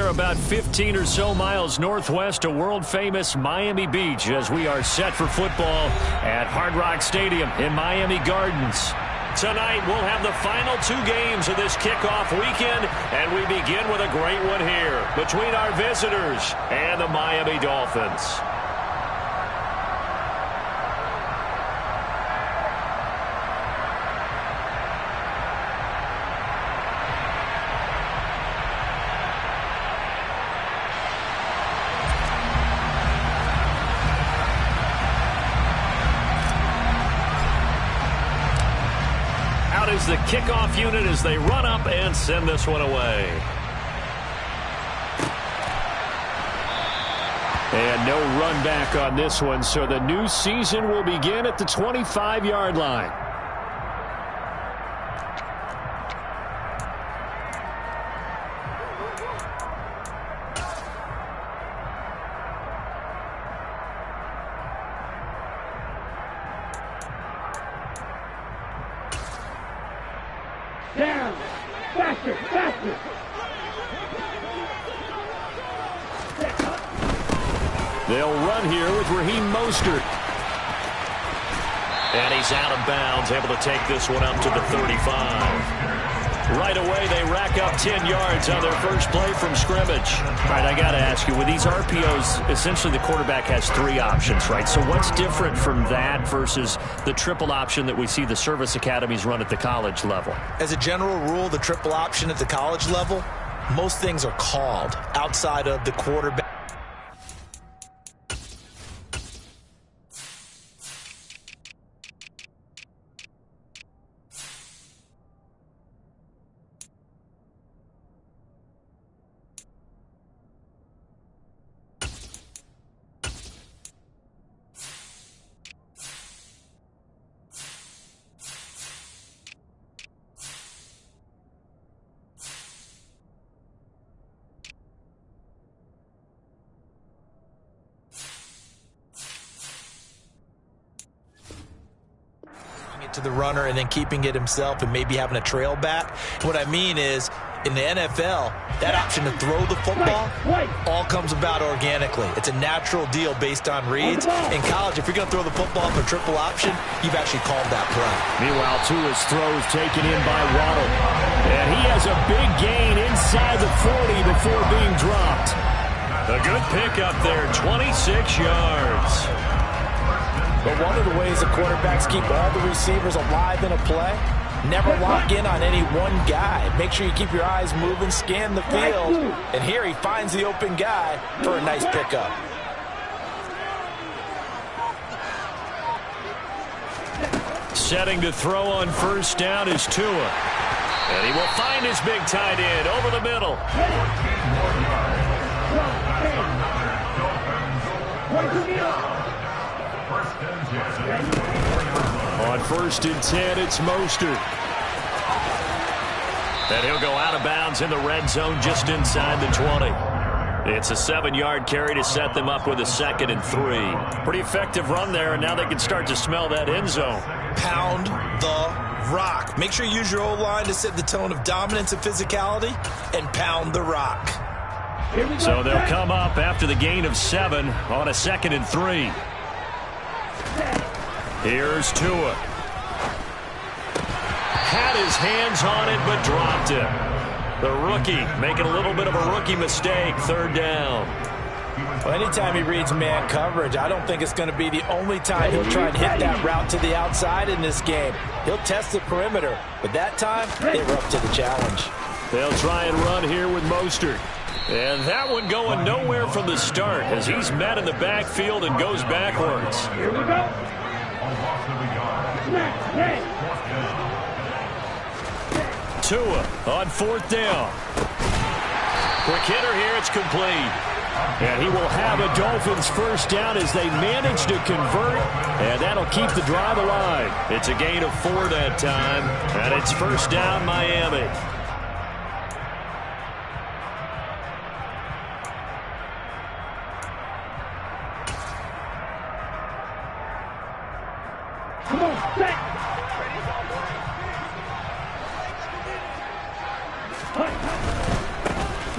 are about 15 or so miles northwest of world-famous Miami Beach as we are set for football at Hard Rock Stadium in Miami Gardens. Tonight, we'll have the final two games of this kickoff weekend, and we begin with a great one here between our visitors and the Miami Dolphins. Is the kickoff unit as they run up and send this one away. And no run back on this one, so the new season will begin at the 25-yard line. Down. Faster, faster. They'll run here with Raheem Mostert. And he's out of bounds, able to take this one up to the 35. Right away, they rack up 10 yards on their first play from scrimmage. All right, I got to ask you, with these RPOs, essentially the quarterback has three options, right? So what's different from that versus the triple option that we see the service academies run at the college level? As a general rule, the triple option at the college level, most things are called outside of the quarterback. To the runner and then keeping it himself and maybe having a trail back. What I mean is, in the NFL, that option to throw the football all comes about organically. It's a natural deal based on reads. In college, if you're going to throw the football for triple option, you've actually called that play. Meanwhile, Tua's throws taken in by Waddle. And he has a big gain inside the 40 before being dropped. A good pickup there, 26 yards. But one of the ways the quarterbacks keep all the receivers alive in a play, never lock in on any one guy. Make sure you keep your eyes moving, scan the field. And here he finds the open guy for a nice pickup. Setting to throw on first down is Tua. And he will find his big tight end over the middle. On first and 10, it's Mostert. And he'll go out of bounds in the red zone just inside the 20. It's a 7-yard carry to set them up with a 2nd and 3. Pretty effective run there, and now they can start to smell that end zone. Pound the rock. Make sure you use your O-line to set the tone of dominance and physicality, and pound the rock. So they'll come up after the gain of 7 on a 2nd and 3. Here's Tua. Had his hands on it, but dropped it. The rookie making a little bit of a rookie mistake, 3rd down. Well, anytime he reads man coverage, I don't think it's going to be the only time he'll try and hit that route to the outside in this game. He'll test the perimeter, but that time, they were up to the challenge. They'll try and run here with Mostert. And that one going nowhere from the start as he's met in the backfield and goes backwards. Here we go. Tua on 4th down. Quick hitter here, it's complete. And he will have a Dolphins first down as they manage to convert, and that'll keep the drive alive. It's a gain of 4 that time, and it's first down Miami.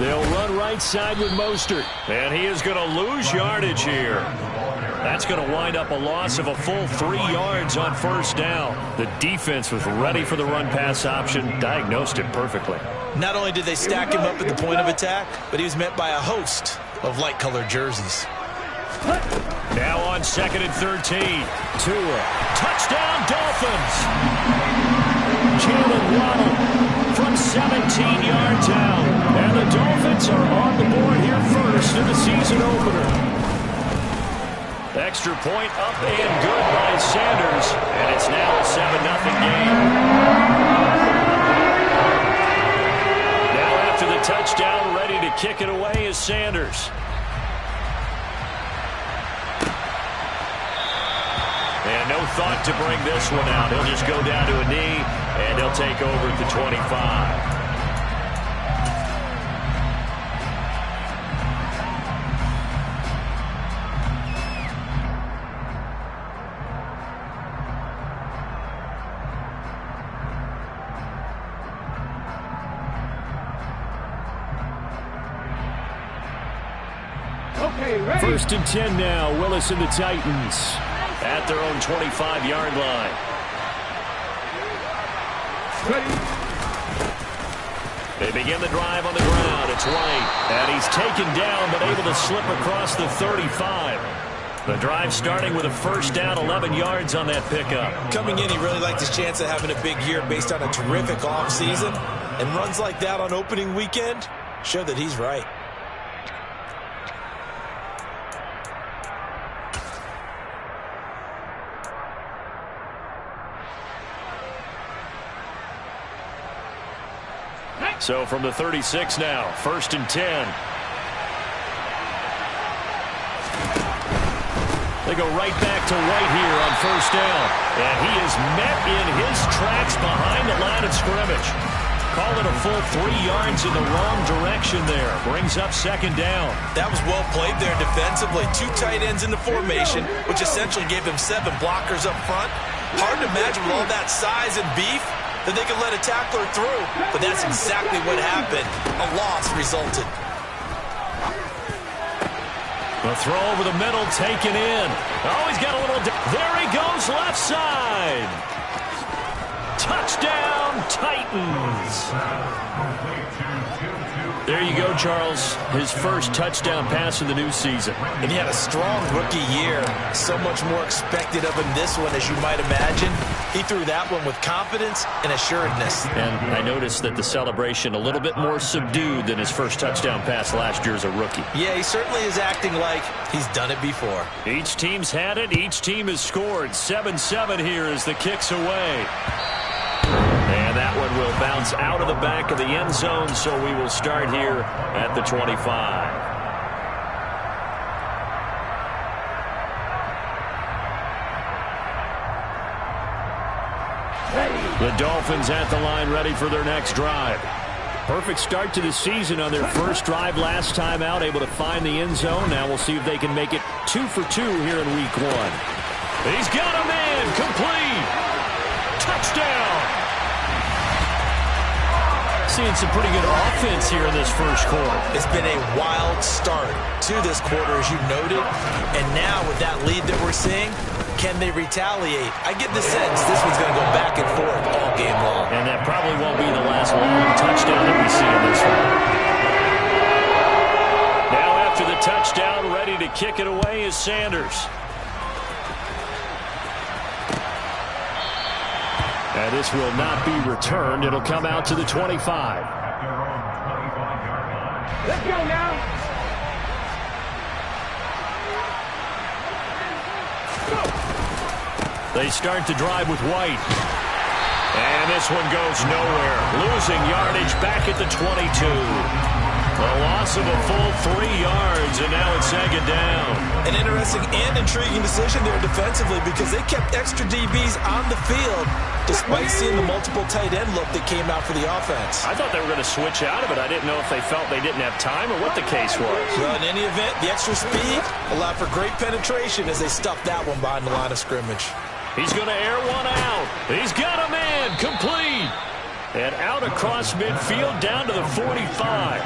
They'll run right side with Mostert. And he is going to lose yardage here. That's going to wind up a loss of a full 3 yards on first down. The defense was ready for the run-pass option, diagnosed it perfectly. Not only did they stack him up at the point of attack, but he was met by a host of light-colored jerseys. Now on 2nd and 13. Tua. Touchdown, Dolphins. Jalen Waddle from 17 yards out. And the Dolphins are on the board here first in the season opener. Extra point up and good by Sanders. And it's now a 7-0 game. Now after the touchdown, ready to kick it away is Sanders. And no thought to bring this one out. He'll just go down to a knee, and he'll take over at the 25. First and 10 now. Willis and the Titans at their own 25-yard line. They begin the drive on the ground. It's White, and he's taken down but able to slip across the 35. The drive starting with a first down, 11 yards on that pickup. Coming in, he really liked his chance of having a big year based on a terrific offseason. And runs like that on opening weekend show that he's right. So from the 36 now, 1st and 10. They go right back to White here on first down. And he is met in his tracks behind the line of scrimmage. Call it a full 3 yards in the wrong direction there. Brings up 2nd down. That was well played there defensively. 2 tight ends in the formation, which essentially gave them 7 blockers up front. Hard to imagine with all that size and beef that they could let a tackler through, but that's exactly what happened. A loss resulted. The throw over the middle, taken in. Oh, he's got a little... There he goes, left side. Touchdown, Titans. There you go, Charles. His first touchdown pass of the new season. And he had a strong rookie year. So much more expected of him this one, as you might imagine. He threw that one with confidence and assuredness. And I noticed that the celebration a little bit more subdued than his first touchdown pass last year as a rookie. Yeah, he certainly is acting like he's done it before. Each team's had it. Each team has scored. 7-7 here as the kick's away. And that one will bounce out of the back of the end zone, so we will start here at the 25. The Dolphins at the line, ready for their next drive. Perfect start to the season on their first drive last time out, able to find the end zone. Now we'll see if they can make it 2 for 2 here in week 1. He's got a man, complete. Touchdown. Seeing some pretty good offense here in this first quarter. It's been a wild start to this quarter, as you noted. And now with that lead that we're seeing, can they retaliate? I get the sense this one's going to go back and forth all game long. And that probably won't be the last long touchdown that we see in this one. Now after the touchdown, ready to kick it away is Sanders. And this will not be returned. It'll come out to the 25. Let's go now. They start to drive with White. And this one goes nowhere. Losing yardage back at the 22. A loss of a full 3 yards, and now it's 2nd down. An interesting and intriguing decision there defensively, because they kept extra DBs on the field despite seeing the multiple tight end look that came out for the offense. I thought they were going to switch out of it. I didn't know if they felt they didn't have time or what the case was. Well, in any event, the extra speed allowed for great penetration as they stuffed that one behind the line of scrimmage. He's going to air one out. He's got a man, complete. And out across midfield down to the 45.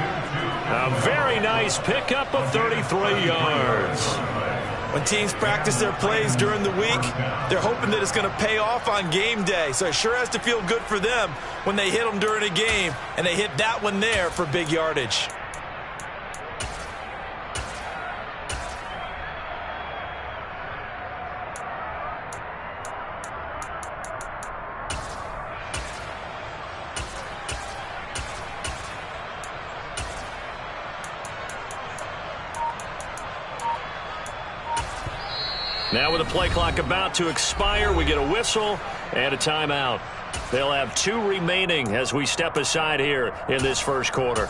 A very nice pickup of 33 yards. When teams practice their plays during the week, they're hoping that it's going to pay off on game day. So it sure has to feel good for them when they hit them during a game, and they hit that one there for big yardage. Now with the play clock about to expire, we get a whistle and a timeout. They'll have 2 remaining as we step aside here in this first quarter.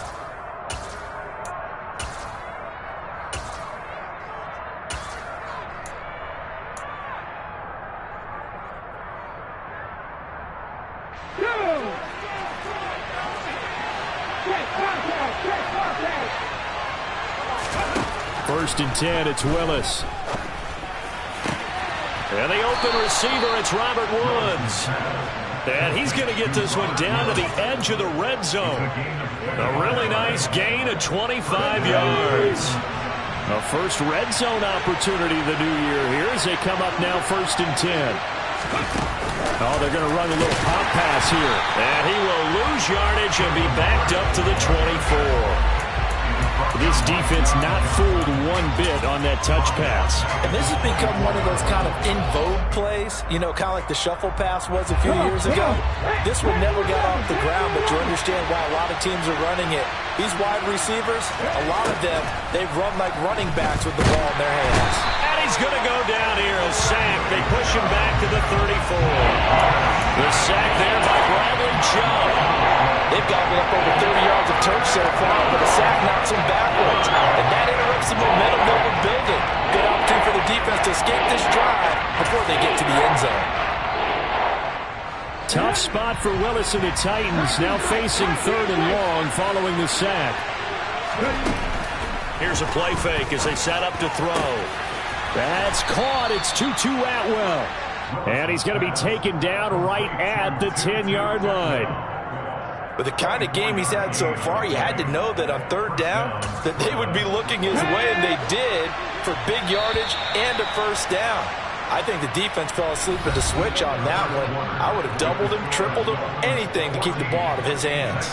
First and 10, it's Willis. And the open receiver, it's Robert Woods. And he's going to get this one down to the edge of the red zone. A really nice gain of 25 yards. A first red zone opportunity the new year here as they come up now first and 10. Oh, they're going to run a little pop pass here. And he will lose yardage and be backed up to the 24. This defense not fooled one bit on that touch pass. And this has become one of those kind of in vogue plays, you know, kind of like the shuffle pass was a few years ago. This one never got off the ground, but you understand why a lot of teams are running it. These wide receivers, a lot of them, they've run like running backs with the ball in their hands. And he's going to go down here, a sack. They push him back to the 34. The sack there by Bradley Chubb. They've gobbled up over 30 yards of turf so far, but the sack knocks them backwards. And that interrupts the momentum that we're building. Good opportunity for the defense to escape this drive before they get to the end zone. Tough spot for Willis and the Titans, now facing 3rd and long following the sack. Here's a play fake as they set up to throw. That's caught. It's Tutu Atwell. And he's going to be taken down right at the 10-yard line. With the kind of game he's had so far, you had to know that on 3rd down that they would be looking his way, and they did, for big yardage and a first down. I think the defense fell asleep at the switch on that one. I would have doubled him, tripled him, anything to keep the ball out of his hands.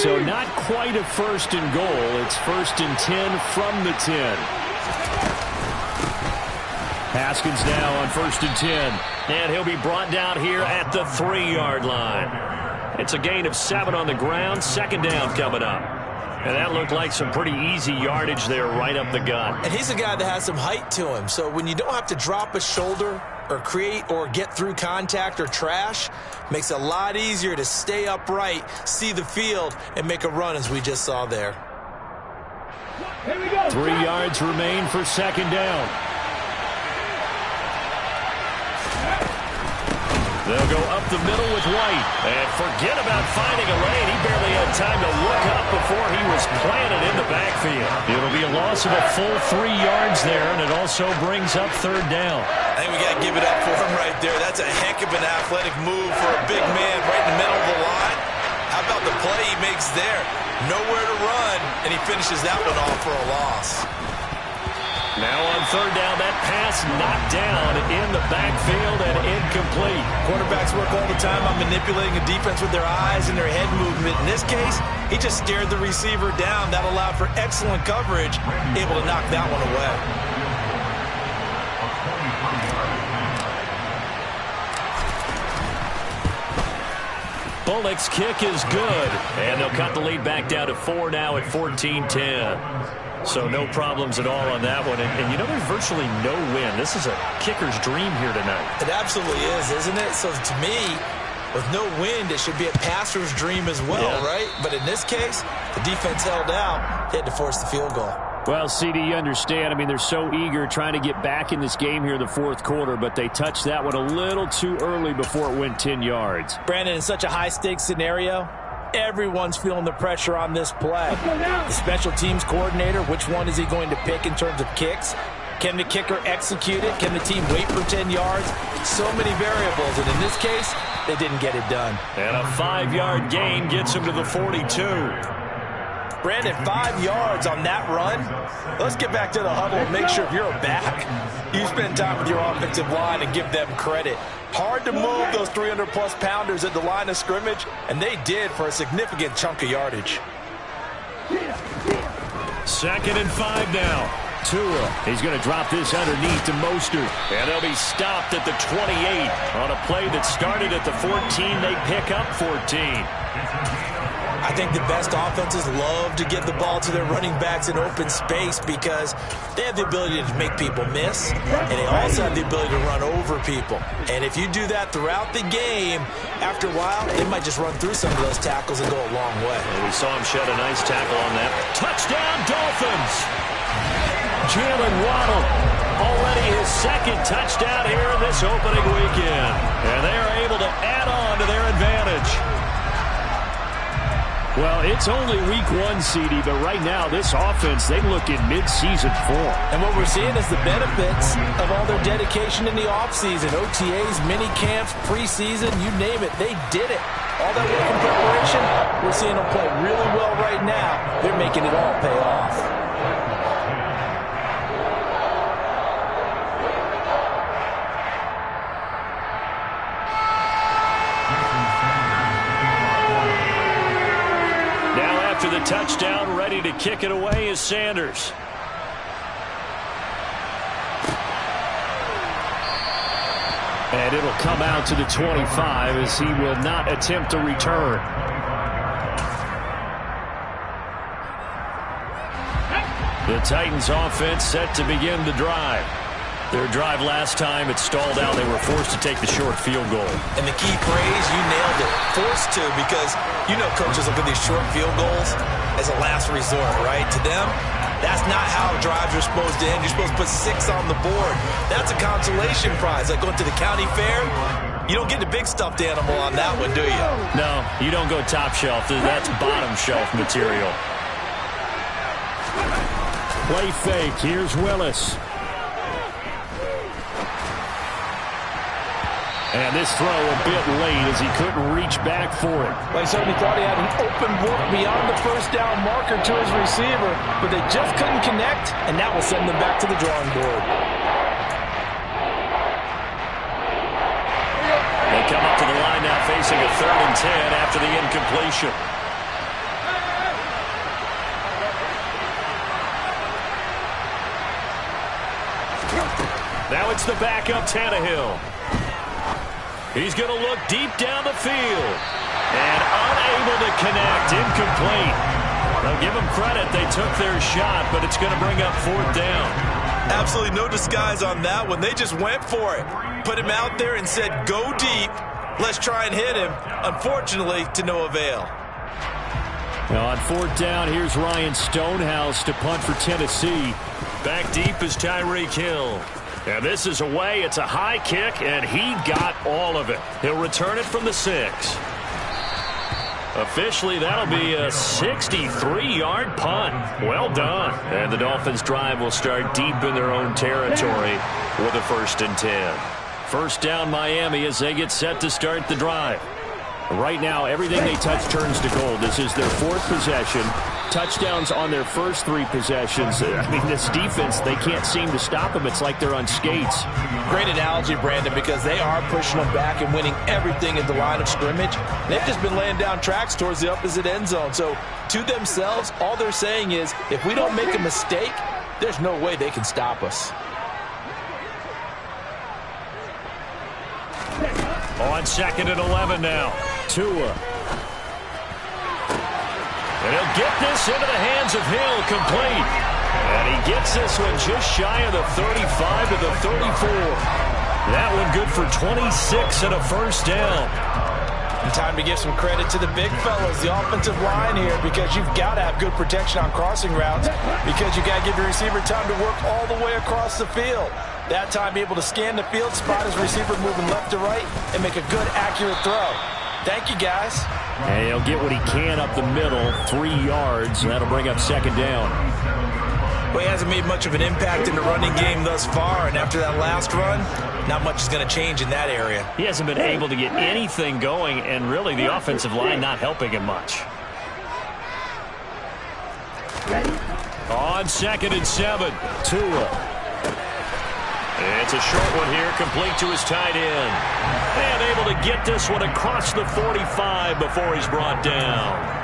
So not quite a first and goal. It's first and 10 from the 10. Haskins now on first and 10. And he'll be brought down here at the 3-yard line. It's a gain of 7 on the ground. 2nd down coming up. And that looked like some pretty easy yardage there right up the gut. And he's a guy that has some height to him. So when you don't have to drop a shoulder or create or get through contact or trash, makes it a lot easier to stay upright, see the field, and make a run as we just saw there. 3 yards remain for 2nd down. They'll go up the middle with White. And forget about finding a lane. He barely had time to look up before he was planted in the backfield. It'll be a loss of a full 3 yards there, and it also brings up 3rd down. I think we got to give it up for him right there. That's a heck of an athletic move for a big man right in the middle of the line. How about the play he makes there? Nowhere to run, and he finishes that one off for a loss. Now on 3rd down, that pass knocked down in the backfield and incomplete. Quarterbacks work all the time on manipulating a defense with their eyes and their head movement. In this case, he just stared the receiver down. That allowed for excellent coverage, able to knock that one away. Bullock's kick is good, and they'll cut the lead back down to 4 now at 14-10. So no problems at all on that one. And you know, there's virtually no win. This is a kicker's dream here tonight. It absolutely is, isn't it? So to me, with no wind, it should be a passer's dream as well, right? But in this case, the defense held out. They had to force the field goal. Well, CD, you understand. I mean, they're so eager trying to get back in this game here in the 4th quarter, but they touched that one a little too early before it went 10 yards. Brandon, in such a high-stakes scenario, everyone's feeling the pressure on this play. The special teams coordinator, which one is he going to pick in terms of kicks? Can the kicker execute it? Can the team wait for 10 yards? So many variables, and in this case, they didn't get it done. And a 5-yard gain gets him to the 42. Brandon, 5 yards on that run. Let's get back to the huddle and make sure if you're a back, you spend time with your offensive line and give them credit. Hard to move those 300-plus pounders at the line of scrimmage, and they did for a significant chunk of yardage. 2nd and 5 now. Tua, he's going to drop this underneath to Mostert. And they'll be stopped at the 28 on a play that started at the 14. They pick up 14. I think the best offenses love to give the ball to their running backs in open space because they have the ability to make people miss, and they also have the ability to run over people. And if you do that throughout the game, after a while, they might just run through some of those tackles and go a long way. And we saw him shed a nice tackle on that. Touchdown, Dolphins! Jalen Waddle, already his 2nd touchdown here in this opening weekend. And they are able to add on to their advantage. Well, it's only week 1, CD, but right now this offense, they look in mid-season form. And what we're seeing is the benefits of all their dedication in the offseason. OTAs, mini camps, preseason, you name it, they did it. All that work in preparation, we're seeing them play really well right now. They're making it all pay off. To the touchdown, ready to kick it away is Sanders. And it'll come out to the 25 as he will not attempt to return. The Titans offense set to begin the drive. Their drive last time, it stalled out. They were forced to take the short field goal. And the key phrase, you nailed it, forced to, because you know coaches look at these short field goals as a last resort, right? To them, that's not how drives are supposed to end. You're supposed to put 6 on the board. That's a consolation prize, like going to the county fair. You don't get the big stuffed animal on that one, do you? No, you don't go top shelf. That's bottom shelf material. Play fake. Here's Willis. And this throw a bit late as he couldn't reach back for it. Well, he certainly thought he had an open look beyond the first down marker to his receiver, but they just couldn't connect, and that will send them back to the drawing board. They come up to the line now facing a 3rd and 10 after the incompletion. Now it's the backup Tannehill. He's going to look deep down the field. And unable to connect. Incomplete. Now give them credit. They took their shot, but it's going to bring up 4th down. Absolutely no disguise on that one. They just went for it. Put him out there and said, go deep. Let's try and hit him. Unfortunately, to no avail. Now on 4th down, here's Ryan Stonehouse to punt for Tennessee. Back deep is Tyreek Hill. And this is away. It's a high kick, and he got all of it. He'll return it from the 6. Officially, that'll be a 63-yard punt. Well done. And the Dolphins' drive will start deep in their own territory with a 1st and 10. 1st down, Miami, as they get set to start the drive. Right now, everything they touch turns to gold. This is their 4th possession. Touchdowns on their first 3 possessions. I mean, this defense, they can't seem to stop them. It's like they're on skates. Great analogy, Brandon, because they are pushing them back and winning everything at the line of scrimmage. They've just been laying down tracks towards the opposite end zone. So, to themselves, all they're saying is, if we don't make a mistake, there's no way they can stop us. On 2nd and 11 now. Tua. And he'll get this into the hands of Hill, complete. And he gets this one just shy of the 35 to the 34. That one good for 26 and a 1st down. And time to give some credit to the big fellas, the offensive line here, because you've got to have good protection on crossing routes, because you got to give your receiver time to work all the way across the field. That time, be able to scan the field, spot his receiver moving left to right, and make a good, accurate throw. Thank you, guys. And he'll get what he can up the middle, 3 yards, and that'll bring up 2nd down. Well, he hasn't made much of an impact in the running game thus far, and after that last run, not much is going to change in that area. He hasn't been able to get anything going, and really the offensive line not helping him much. On 2nd and 7, Tua. It's a short one here, complete to his tight end. And able to get this one across the 45 before he's brought down.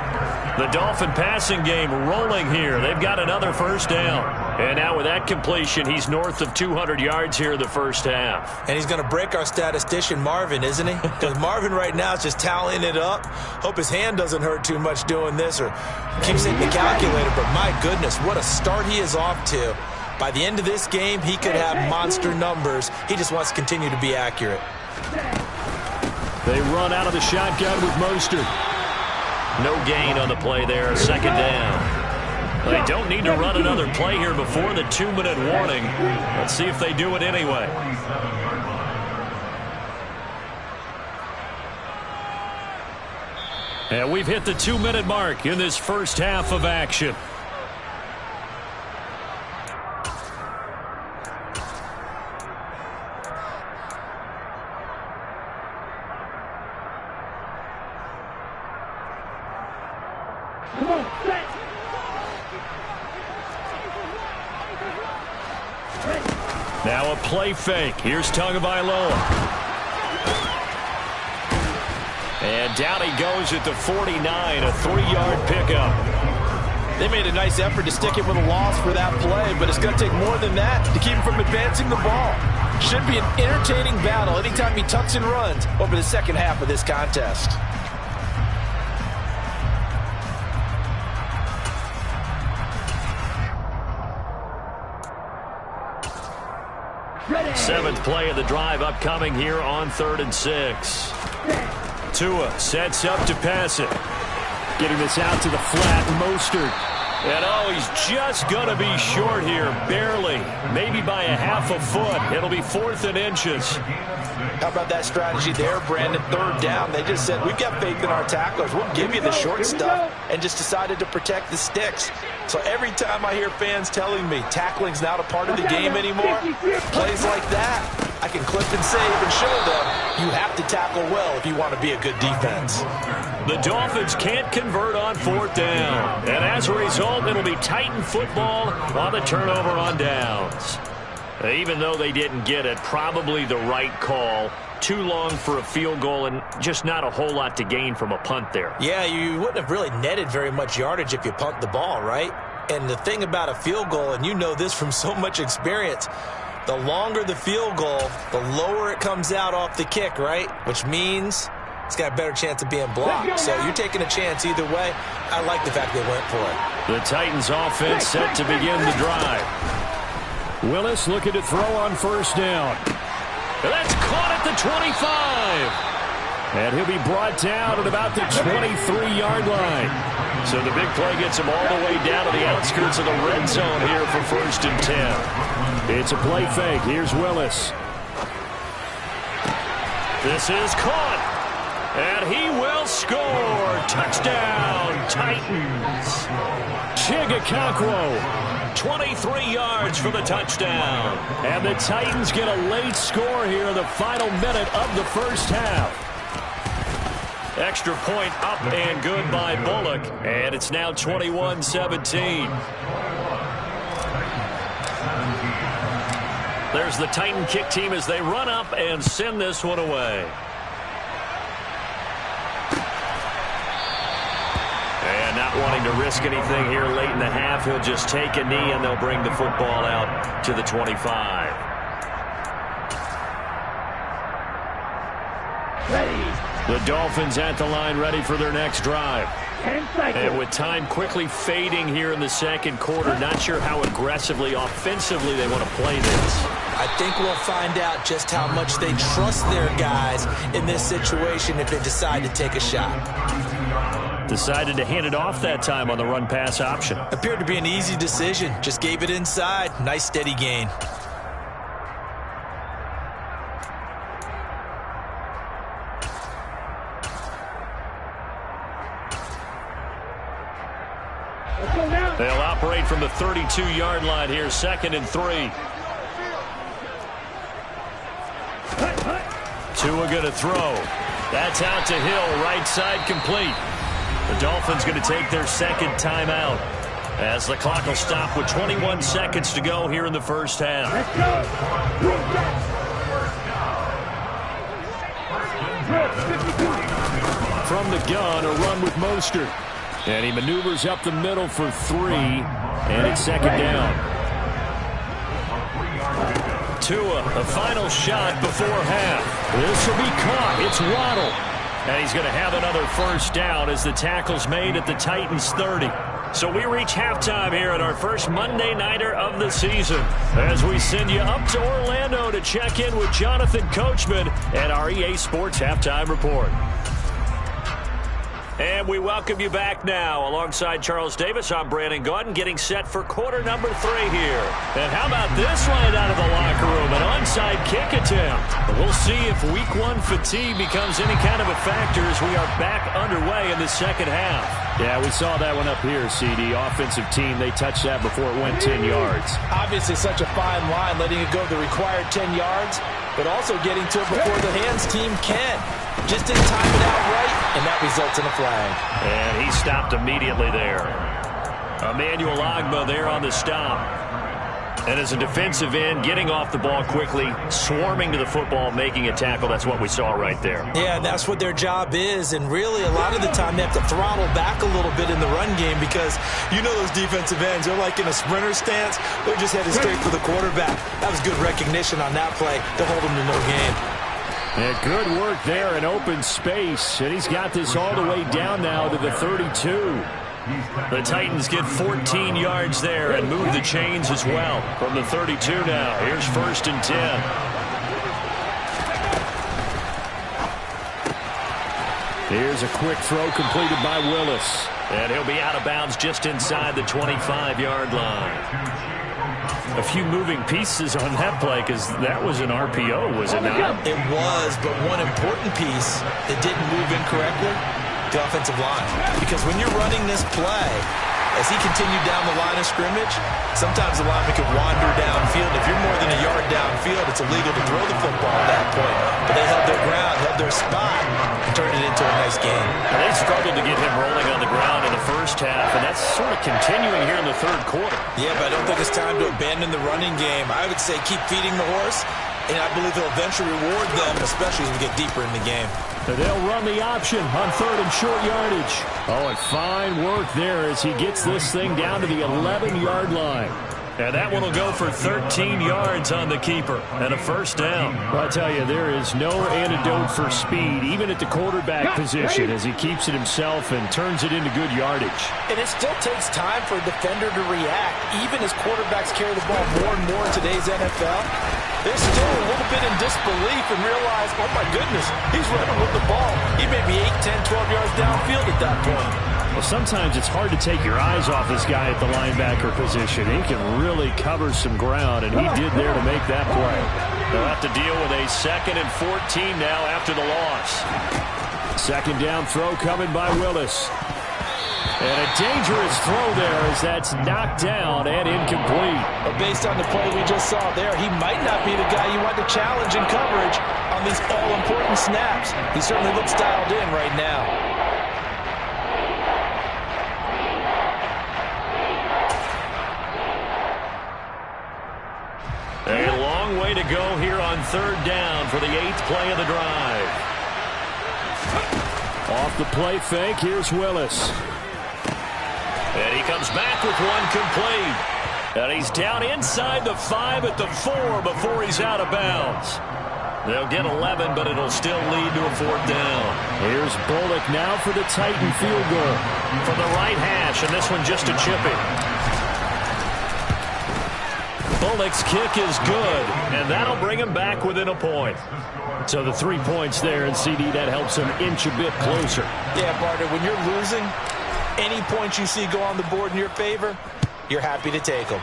The Dolphin passing game rolling here. They've got another first down. And now with that completion, he's north of 200 yards here in the first half. And he's going to break our statistician, Marvin, isn't he? Because Marvin right now is just tallying it up. Hope his hand doesn't hurt too much doing this or keeps hitting the calculator. But my goodness, what a start he is off to. By the end of this game, he could have monster numbers. He just wants to continue to be accurate. They run out of the shotgun with Mostert. No gain on the play there, 2nd down. They don't need to run another play here before the 2-minute warning. Let's see if they do it anyway. And we've hit the 2-minute mark in this first half of action. Now a play fake. Here's Tagovailoa. And down he goes at the 49, a 3-yard pickup. They made a nice effort to stick him with a loss for that play, but it's going to take more than that to keep him from advancing the ball. Should be an entertaining battle anytime he tucks and runs over the second half of this contest. Seventh play of the drive upcoming here on 3rd and 6. Tua sets up to pass it. Getting this out to the flat, Mostert. And oh, he's just going to be short here, barely. Maybe by a half a foot. It'll be 4th and inches. How about that strategy there, Brandon? 3rd down. They just said, we've got faith in our tacklers. We'll give you the short stuff, and just decided to protect the sticks. So every time I hear fans telling me tackling's not a part of the game anymore, plays like that, I can clip and save and show them you have to tackle well if you want to be a good defense. The Dolphins can't convert on 4th down. And as a result, it'll be Titan football on the turnover on downs. Even though they didn't get it, probably the right call. Too long for a field goal and just not a whole lot to gain from a punt there. Yeah, you wouldn't have really netted very much yardage if you punt the ball, right? And the thing about a field goal, and you know this from so much experience, the longer the field goal, the lower it comes out off the kick, right? Which means it's got a better chance of being blocked. So you're taking a chance either way. I like the fact they went for it. The Titans offense set to begin the drive. Willis looking to throw on 1st down. That's caught at the 25. And he'll be brought down at about the 23-yard line. So the big play gets him all the way down to the outskirts of the red zone here for 1st and 10. It's a play fake. Here's Willis. This is caught. And he will score. Touchdown, Titans. Chigakakwo. 23 yards for the touchdown. And the Titans get a late score here in the final minute of the first half. Extra point up and good by Bullock. And it's now 21-17. There's the Titan kick team as they run up and send this one away. And not wanting to risk anything here late in the half, he'll just take a knee and they'll bring the football out to the 25. The Dolphins at the line ready for their next drive. And with time quickly fading here in the second quarter, not sure how aggressively, offensively they want to play this. I think we'll find out just how much they trust their guys in this situation if they decide to take a shot. Decided to hand it off that time on the run-pass option. Appeared to be an easy decision. Just gave it inside. Nice steady gain. Let's go now. They'll operate from the 32-yard line here, 2nd and 3. Tua going to throw. That's out to Hill, right side complete. The Dolphins going to take their 2nd timeout as the clock will stop with 21 seconds to go here in the first half. From the gun, a run with Mostert. And he maneuvers up the middle for 3, and it's 2nd down. Tua, the final shot before half. This will be caught. It's Waddle. And he's going to have another first down as the tackle's made at the Titans' 30. So we reach halftime here at our first Monday Nighter of the season as we send you up to Orlando to check in with Jonathan Coachman at our EA Sports Halftime Report. And we welcome you back now. Alongside Charles Davis, I'm Brandon Gaudin, getting set for quarter number 3 here. And how about this right out of the locker room? An onside kick attempt. We'll see if week 1 fatigue becomes any kind of a factor as we are back underway in the second half. Yeah, we saw that one up here, CD. Offensive team, they touched that before it went 10 yards. Obviously such a fine line, letting it go the required 10 yards, but also getting to it before the hands team can. Just didn't time it out right, and that results in a flag. And he stopped immediately there. Emmanuel Ogbah there on the stop. And as a defensive end, getting off the ball quickly, swarming to the football, making a tackle. That's what we saw right there. Yeah, that's what their job is. And really, a lot of the time, they have to throttle back a little bit in the run game because you know those defensive ends, they're like in a sprinter stance. They're just headed straight for the quarterback. That was good recognition on that play to hold them to no gain. Yeah, good work there in open space. And he's got this all the way down now to the 32. The Titans get 14 yards there and move the chains as well from the 32 now. Here's 1st and 10. Here's a quick throw completed by Willis. And he'll be out of bounds just inside the 25-yard line. A few moving pieces on that play because that was an RPO, was it not? It was, but one important piece that didn't move incorrectly, the offensive line. Because when you're running this play, as he continued down the line of scrimmage, sometimes the lineman could wander downfield. If you're more than a yard downfield, it's illegal to throw the football at that point. But they held their ground, held their spot, and turned it into a nice game. And they struggled to get him rolling on the ground in the first half, and that's sort of continuing here in the third quarter. Yeah, but I don't think it's time to abandon the running game. I would say keep feeding the horse, and I believe they'll eventually reward them, especially as we get deeper in the game. They'll run the option on 3rd and short yardage. Oh, and fine work there as he gets this thing down to the 11-yard line. And that one will go for 13 yards on the keeper and a first down. Well, I tell you, there is no antidote for speed, even at the quarterback position, as he keeps it himself and turns it into good yardage. And it still takes time for a defender to react, even as quarterbacks carry the ball more and more in today's NFL. They're still a little bit in disbelief and realize, oh my goodness, he's running with the ball. He may be 8, 10, 12 yards downfield at that point. Well, sometimes it's hard to take your eyes off this guy at the linebacker position. He can really cover some ground, and he did there to make that play. They'll have to deal with a 2nd and 14 now after the loss. 2nd down throw coming by Willis. And a dangerous throw there as that's knocked down and incomplete. But based on the play we just saw there, he might not be the guy you want to challenge in coverage on these all-important snaps. He certainly looks dialed in right now. A long way to go here on 3rd down for the 8th play of the drive. Off the play fake, here's Willis. And he comes back with one complete. And he's down inside the 5 at the 4 before he's out of bounds. They'll get 11, but it'll still lead to a 4th down. Here's Bullock now for the Titan field goal. From the right hash, and this one just a chipping. Bullock's kick is good, and that'll bring him back within a point. So the 3 points there, and CD, that helps him inch a bit closer. Yeah, partner, when you're losing, any points you see go on the board in your favor, you're happy to take them.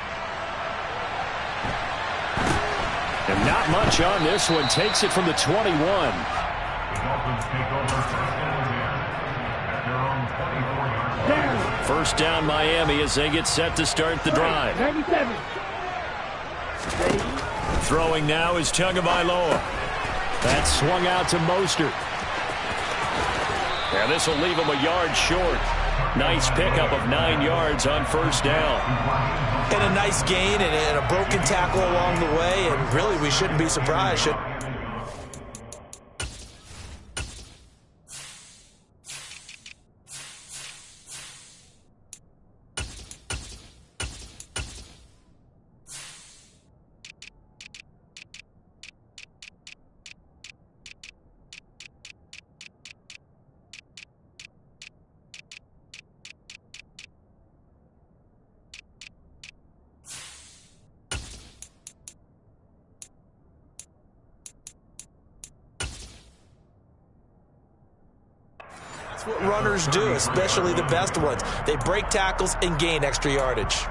And not much on this one. Takes it from the 21. First down Miami as they get set to start the drive. 97. Throwing now is Tagovailoa. That's swung out to Mostert. And this will leave him a yard short. Nice pickup of 9 yards on first down. And a nice gain and a broken tackle along the way. And really, we shouldn't be surprised. What runners do, especially the best ones. They break tackles and gain extra yardage.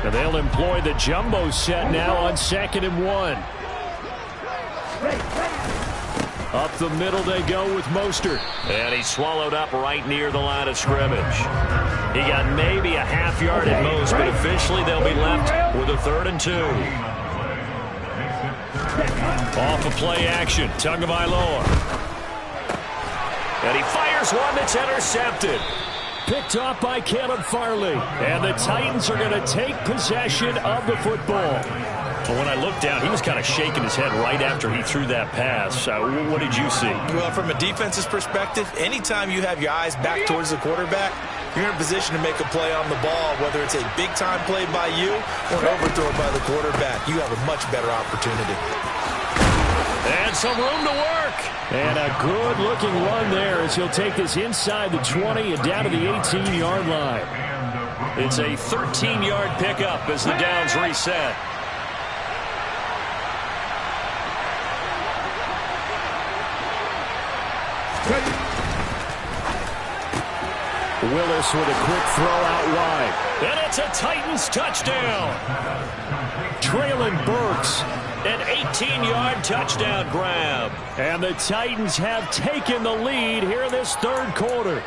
And they'll employ the jumbo set now on 2nd and 1. Up the middle they go with Mostert. And he's swallowed up right near the line of scrimmage. He got maybe a half yard at most, but officially they'll be left with a 3rd and 2. Off of play action, Tagovailoa. And he fires one that's intercepted. Picked off by Caleb Farley. And the Titans are going to take possession of the football. But when I looked down, he was kind of shaking his head right after he threw that pass. What did you see? Well, from a defense's perspective, anytime you have your eyes back towards the quarterback, you're in a position to make a play on the ball, whether it's a big-time play by you or an overthrow by the quarterback. You have a much better opportunity. And some room to work. And a good-looking run there as he'll take this inside the 20 and down to the 18-yard line. It's a 13-yard pickup as the downs reset. Willis with a quick throw out wide. And it's a Titans touchdown. Traylon Burks. An 18-yard touchdown grab. And the Titans have taken the lead here in this 3rd quarter.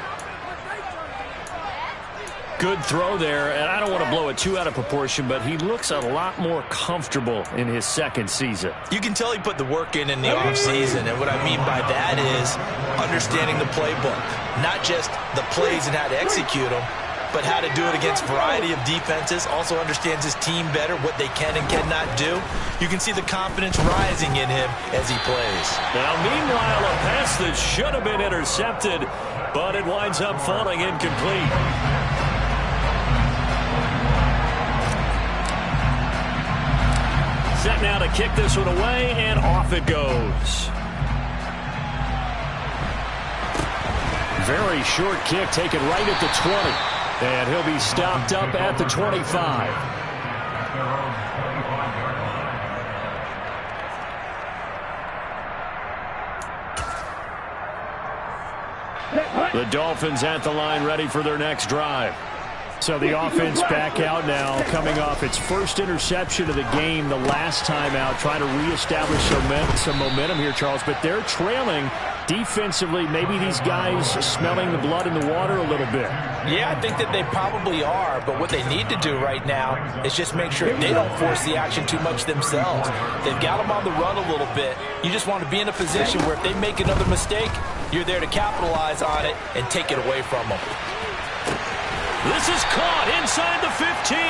Good throw there, and I don't want to blow it too out of proportion, but he looks a lot more comfortable in his 2nd season. You can tell he put the work in the offseason, and what I mean by that is understanding the playbook. Not just the plays and how to execute them, but how to do it against a variety of defenses. Also understands his team better, what they can and cannot do. You can see the confidence rising in him as he plays. Now, meanwhile, a pass that should have been intercepted, but it winds up falling incomplete. Set now to kick this one away, and off it goes. Very short kick taken right at the 20. And he'll be stopped up at the 25. The Dolphins at the line ready for their next drive. So the offense back out now, coming off its first interception of the game the last time out, trying to reestablish some momentum here, Charles. But they're trailing defensively. Maybe these guys smelling the blood in the water a little bit. Yeah, I think that they probably are. But what they need to do right now is just make sure they don't force the action too much themselves. They've got them on the run a little bit. You just want to be in a position where if they make another mistake, you're there to capitalize on it and take it away from them. This is caught inside the 15.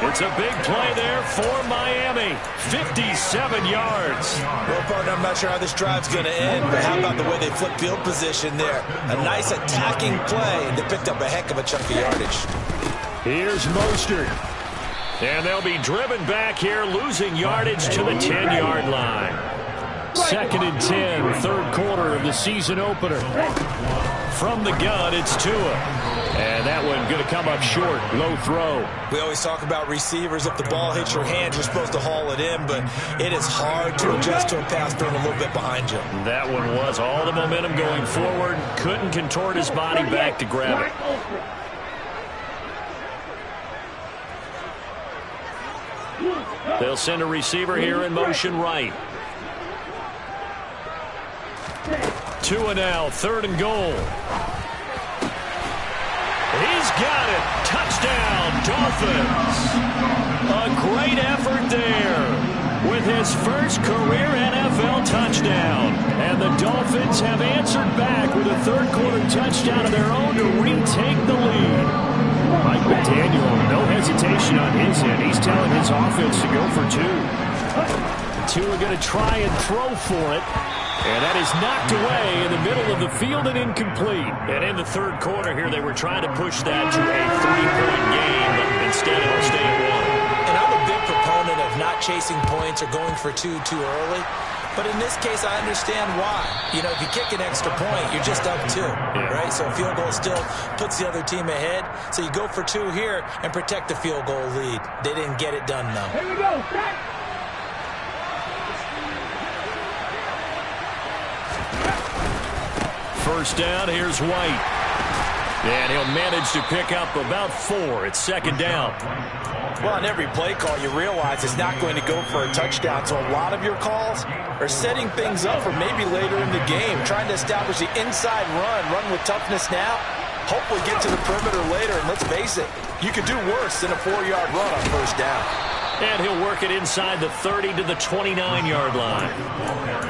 It's a big play there for Miami. 57 yards. Well, partner, I'm not sure how this drive's going to end, but how about the way they flip field position there? A nice attacking play, and they picked up a heck of a chunk of yardage. Here's Mostert. And they'll be driven back here, losing yardage to the 10-yard line. 2nd and 10, 3rd quarter of the season opener. From the gun, it's Tua. And that one going to come up short. Low throw. We always talk about receivers. If the ball hits your hand, you're supposed to haul it in, but it is hard to adjust to a pass thrown a little bit behind you. That one was all the momentum going forward. Couldn't contort his body back to grab it. They'll send a receiver here in motion right. 2 and now, 3rd and goal. He's got it. Touchdown, Dolphins. A great effort there with his first career NFL touchdown. And the Dolphins have answered back with a third-quarter touchdown of their own to retake the lead. Mike McDaniel, no hesitation on his end. He's telling his offense to go for 2. The 2 are going to try and throw for it. And that is knocked away in the middle of the field and incomplete. And in the third quarter here, they were trying to push that to a 3-point game, but instead it'll stay at 1. And I'm a big proponent of not chasing points or going for 2 too early. But in this case, I understand why. You know, if you kick an extra point, you're just up 2, right? So a field goal still puts the other team ahead. So you go for 2 here and protect the field goal lead. They didn't get it done, though. Here we go. First down, here's White. And he'll manage to pick up about 4. It's 2nd down. Well, on every play call, you realize it's not going to go for a touchdown. So a lot of your calls are setting things up for maybe later in the game, trying to establish the inside run with toughness now, hopefully get to the perimeter later. And let's face it, you could do worse than a 4-yard run on first down. And he'll work it inside the 30 to the 29-yard line.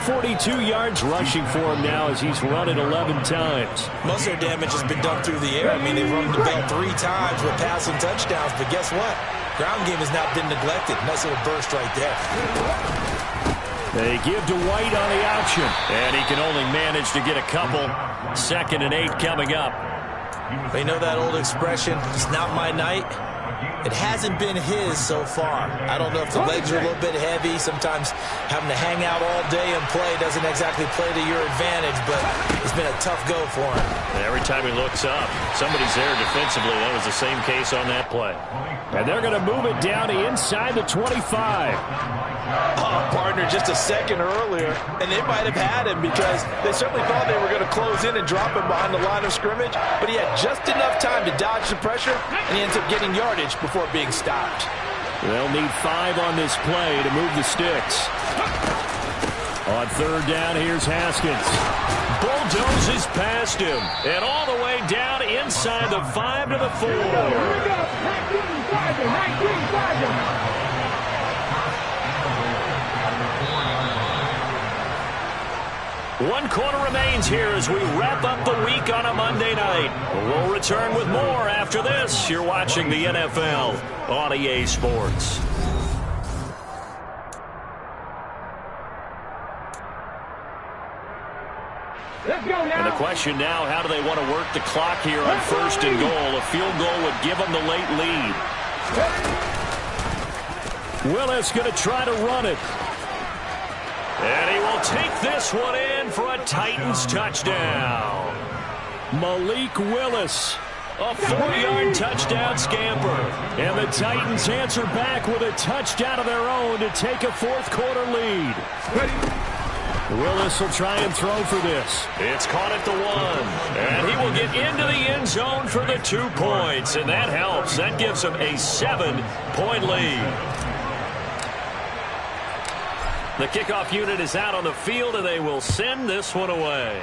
42 yards rushing for him now as he's run it 11 times. Most of their damage has been done through the air. I mean, they've run the ball 3 times with passing touchdowns. But guess what? Ground game has not been neglected. Nice little burst right there. They give to White on the option. And he can only manage to get a couple. 2nd and 8 coming up. You know that old expression, it's not my night? It hasn't been his so far. I don't know if the legs are a little bit heavy. Sometimes having to hang out all day and play doesn't exactly play to your advantage, but it's been a tough go for him. And every time he looks up, somebody's there defensively. That was the same case on that play. And they're going to move it down to inside the 25. Oh, partner, just a second earlier, and they might have had him because they certainly thought they were going to close in and drop him behind the line of scrimmage, but he had just enough time to dodge the pressure, and he ends up getting yardage before being stopped. They'll need 5 on this play to move the sticks. On 3rd down, here's Haskins. Bulldozes past him, and all the way down inside the 5 to the 4. Here we go. 19 1 quarter remains here as we wrap up the week on a Monday night. We'll return with more after this. You're watching the NFL on EA Sports. Let's go now. And the question now, how do they want to work the clock here on 1st and goal? A field goal would give them the late lead. Willis going to try to run it. And he will take this one in for a Titans touchdown. Malik Willis, a 4-yard touchdown scamper. And the Titans answer back with a touchdown of their own to take a 4th quarter lead. Willis will try and throw for this. It's caught at the 1. And he will get into the end zone for the 2 points. And that helps. That gives him a 7-point lead. The kickoff unit is out on the field, and they will send this one away.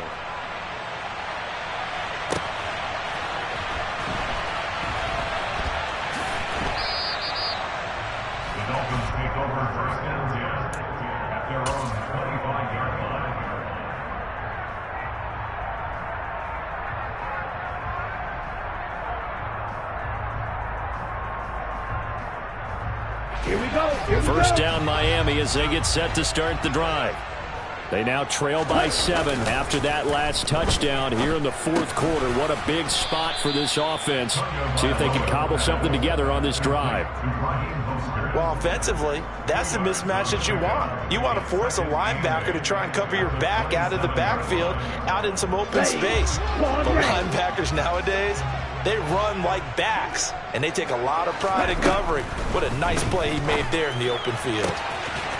The Dolphins take over 1st and 10 at their own 25-yard line. Here we go. First down Miami as they get set to start the drive. They now trail by 7 after that last touchdown here in the 4th quarter. What a big spot for this offense. See if they can cobble something together on this drive. Well, offensively, that's the mismatch that you want. You want to force a linebacker to try and cover your back out of the backfield, out in some open space. The linebackers nowadays, they run like backs, and they take a lot of pride in covering. What a nice play he made there in the open field.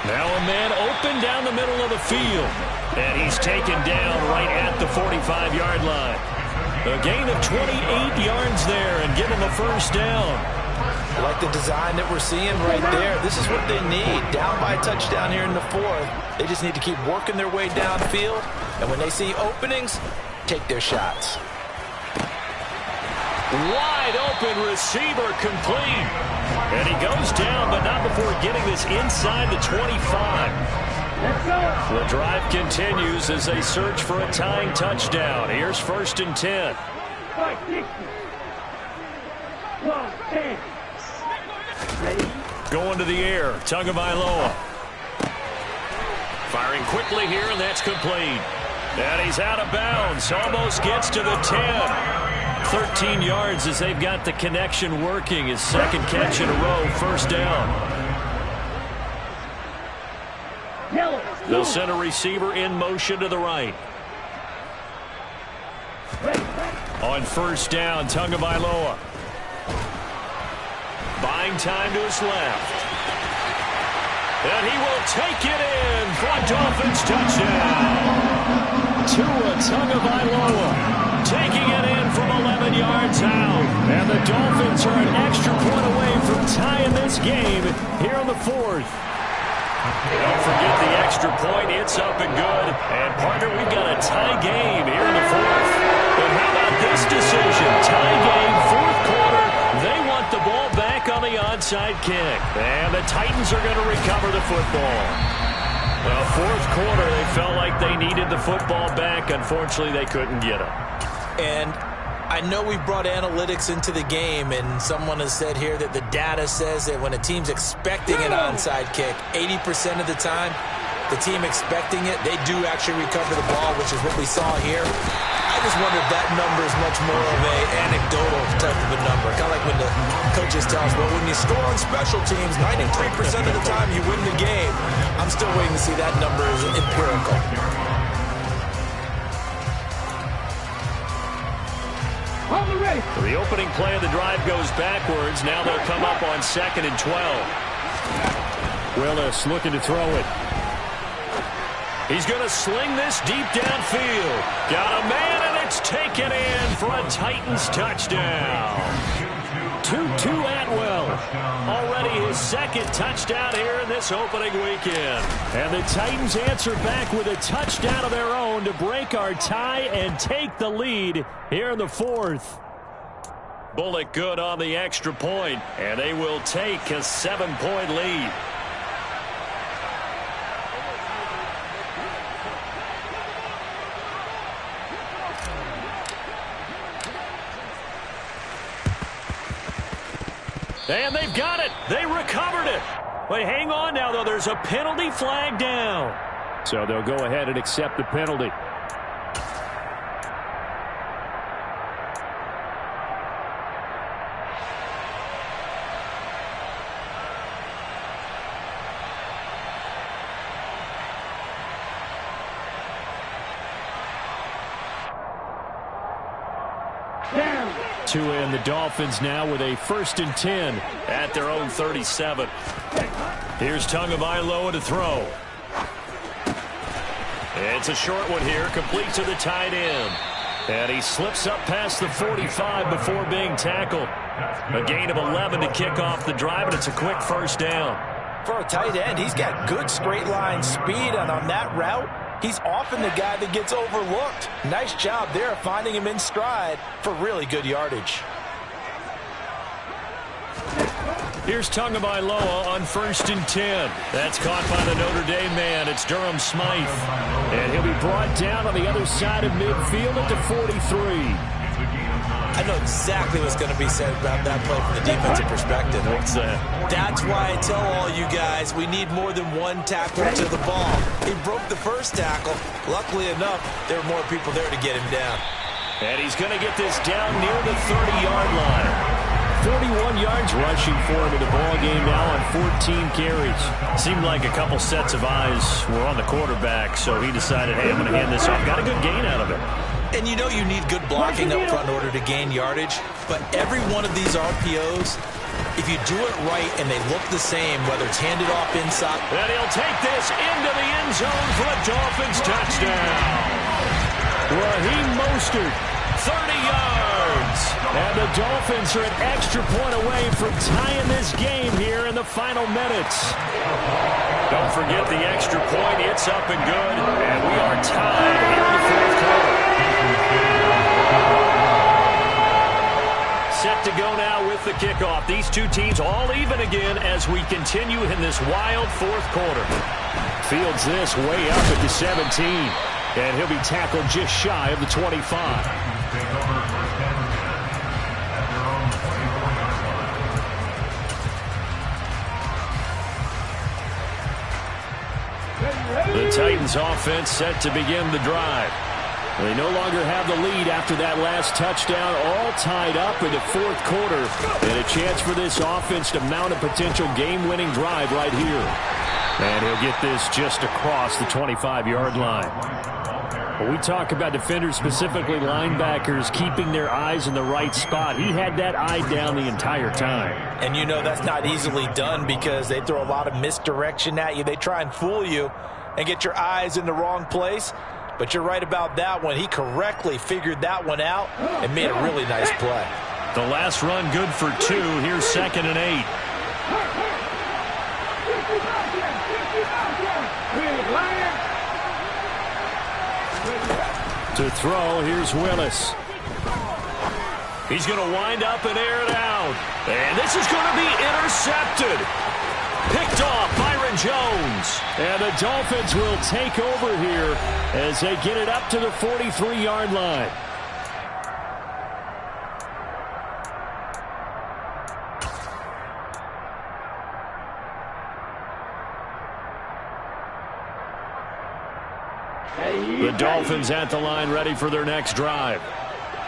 Now a man open down the middle of the field. And he's taken down right at the 45-yard line. A gain of 28 yards there and give him a first down. I like the design that we're seeing right there. This is what they need. Down by a touchdown here in the fourth. They just need to keep working their way downfield. And when they see openings, take their shots. Wide open receiver complete. And he goes down, but not before getting this inside the 25. The drive continues as they search for a tying touchdown. Here's 1st and 10. Going to the air, Tagovailoa. Firing quickly here, and that's complete. And he's out of bounds, almost gets to the 10. 13 yards as they've got the connection working. His second catch in a row, 1st down. They'll send a receiver in motion to the right. On 1st down, Tagovailoa. Buying time to his left. And he will take it in for a Dolphins touchdown. Tua Tagovailoa taking it in from 11 yards out. And the Dolphins are an extra point away from tying this game here in the 4th. Don't forget the extra point. It's up and good. And, partner, we've got a tie game here in the 4th. And how about this decision? Tie game, 4th quarter. They want the ball back on the onside kick. And the Titans are going to recover the football. Well, 4th quarter, they felt like they needed the football back. Unfortunately, they couldn't get it. And I know we brought analytics into the game, and someone has said here that the data says that when a team's expecting an onside kick, 80% of the time, the team expecting it, they do actually recover the ball, which is what we saw here. I just wonder if that number is much more of an anecdotal type of a number. Kind of like when the coaches tell us, well, when you score on special teams, 93% of the time you win the game. I'm still waiting to see that number is empirical. The opening play of the drive goes backwards. Now they'll come up on 2nd and 12. Willis looking to throw it. He's going to sling this deep downfield. Got a man, and it's taken in for a Titans touchdown. Tutu Atwell. Already his 2nd touchdown here in this opening weekend. And the Titans answer back with a touchdown of their own to break our tie and take the lead here in the 4th. Bullock good on the extra point, and they will take a 7-point lead. And they've got it. They recovered it. But hang on now, though. There's a penalty flag down. So they'll go ahead and accept the penalty. Tua and the Dolphins now with a 1st and 10 at their own 37. Here's Tagovailoa to throw. It's a short one here, complete to the tight end. And he slips up past the 45 before being tackled. A gain of 11 to kick off the drive, and it's a quick 1st down. For a tight end, he's got good straight line speed, and on that route, he's often the guy that gets overlooked. Nice job there finding him in stride for really good yardage. Here's Tagovailoa on 1st and 10. That's caught by the Notre Dame man. It's Durham Smythe. And he'll be brought down on the other side of midfield at the 43. I know exactly what's going to be said about that play from the defensive perspective. What's that? That's why I tell all you guys we need more than one tackle to the ball. He broke the first tackle. Luckily enough, there were more people there to get him down. And he's going to get this down near the 30-yard line. 41 yards rushing for him in the ball game now on 14 carries. Seemed like a couple sets of eyes were on the quarterback, so he decided, hey, I'm going to hand this off. Got a good gain out of it. And you know you need good blocking up front in order to gain yardage, but every one of these RPOs, if you do it right and they look the same, whether it's handed off inside. And he'll take this into the end zone for a Dolphins touchdown. Raheem Mostert, 30 yards. points. And the Dolphins are an extra point away from tying this game here in the final minutes. Don't forget the extra point. It's up and good. And we are tied here in the fourth quarter. Set to go now with the kickoff. These two teams all even again as we continue in this wild fourth quarter. Fields this way up at the 17. And he'll be tackled just shy of the 25. The Titans offense set to begin the drive. They no longer have the lead after that last touchdown, all tied up in the fourth quarter. And a chance for this offense to mount a potential game-winning drive right here. And he'll get this just across the 25-yard line. When we talk about defenders, specifically linebackers, keeping their eyes in the right spot, he had that eye down the entire time. And you know that's not easily done because they throw a lot of misdirection at you. They try and fool you and get your eyes in the wrong place. But you're right about that one. He correctly figured that one out and made a really nice play. The last run good for 2. Here's 2nd and 8. To throw, here's Willis. He's going to wind up and air it out. And this is going to be intercepted. Picked off Byron Jones. And the Dolphins will take over here as they get it up to the 43-yard line. The Dolphins at the line ready for their next drive.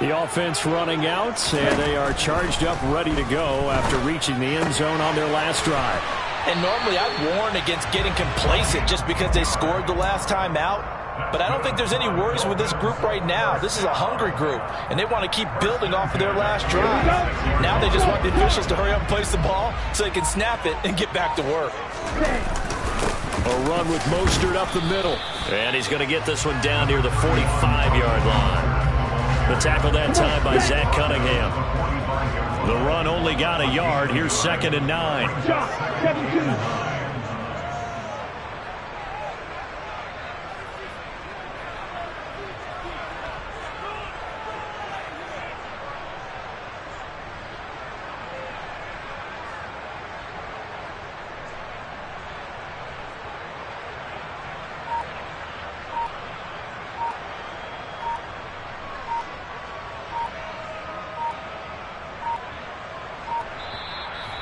The offense running out, and they are charged up ready to go after reaching the end zone on their last drive. And normally I'd warn against getting complacent just because they scored the last time out. But I don't think there's any worries with this group right now. This is a hungry group, and they want to keep building off of their last drive. Now they just want the officials to hurry up and place the ball so they can snap it and get back to work. A run with Mostert up the middle. And he's going to get this one down near the 45-yard line. The tackle that time by Zach Cunningham. The run only got a yard. Here's 2nd and 9.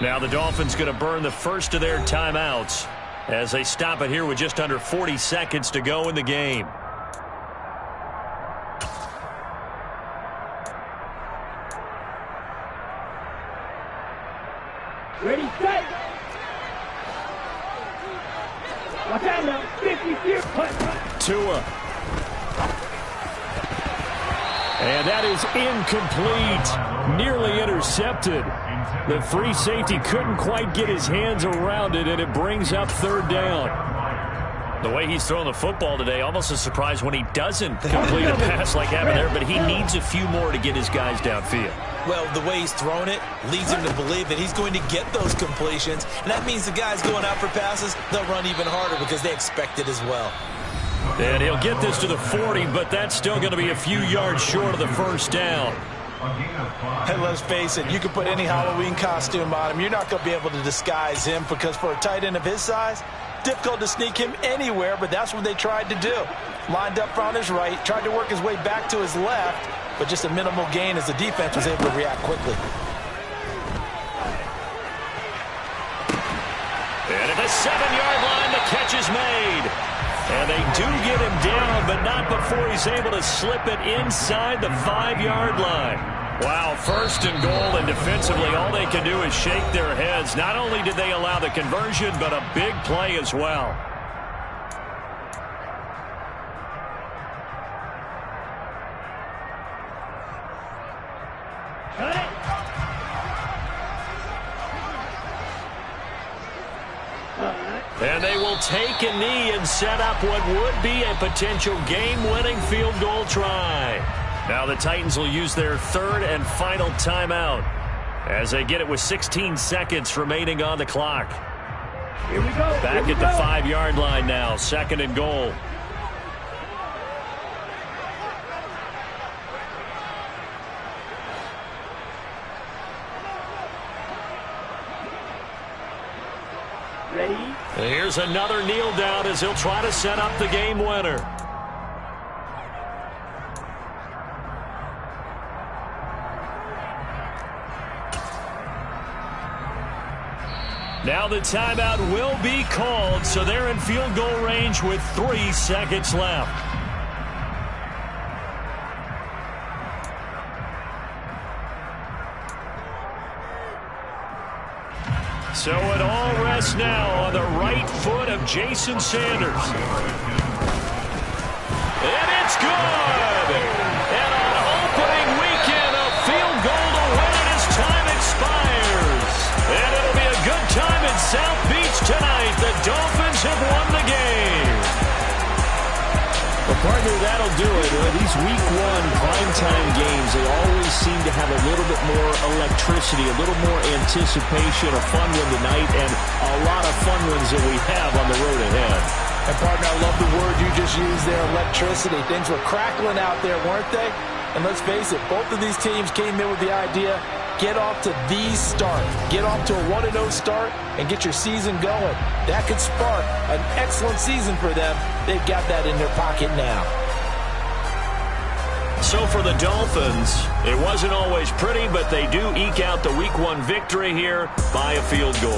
Now the Dolphins going to burn the first of their timeouts as they stop it here with just under 40 seconds to go in the game. Ready, set. Watch out now. 50, Tua. And that is incomplete. Nearly intercepted. The free safety couldn't quite get his hands around it, and it brings up 3rd down. The way he's throwing the football today, almost a surprise when he doesn't complete a pass like happened there, but he needs a few more to get his guys downfield. Well, the way he's thrown it leads him to believe that he's going to get those completions, and that means the guys going out for passes, they'll run even harder because they expect it as well. And he'll get this to the 40, but that's still going to be a few yards short of the 1st down. And let's face it, you can put any Halloween costume on him. You're not going to be able to disguise him because for a tight end of his size, difficult to sneak him anywhere, but that's what they tried to do. Lined up on his right, tried to work his way back to his left, but just a minimal gain as the defense was able to react quickly. And at the 7-yard line, the catch is made. And they do get him down, but not before he's able to slip it inside the 5-yard line. Wow, 1st and goal, and defensively all they can do is shake their heads. Not only did they allow the conversion, but a big play as well. And they will take a knee and set up what would be a potential game-winning field goal try. Now the Titans will use their third and final timeout as they get it with 16 seconds remaining on the clock. Here we go. Back at the 5-yard line now, 2nd and goal. Ready? Here's another kneel down as he'll try to set up the game winner. Now the timeout will be called, so they're in field goal range with 3 seconds left. So it all rests now on the right foot of Jason Sanders. And it's good! And on opening weekend, a field goal to win it as time expires. And it'll be a good time in South Beach tonight. The Dolphins have won the game. Well, partner, that'll do it. These Week 1 primetime games, they always seem to have a little bit more electricity, a little more anticipation, a fun one tonight, and a lot of fun ones that we have on the road ahead. And, partner, I love the word you just used there, electricity. Things were crackling out there, weren't they? And let's face it, both of these teams came in with the idea, get off to the start. Get off to a 1-0 start and get your season going. That could spark an excellent season for them. They've got that in their pocket now. So for the Dolphins, it wasn't always pretty, but they do eke out the Week 1 victory here by a field goal.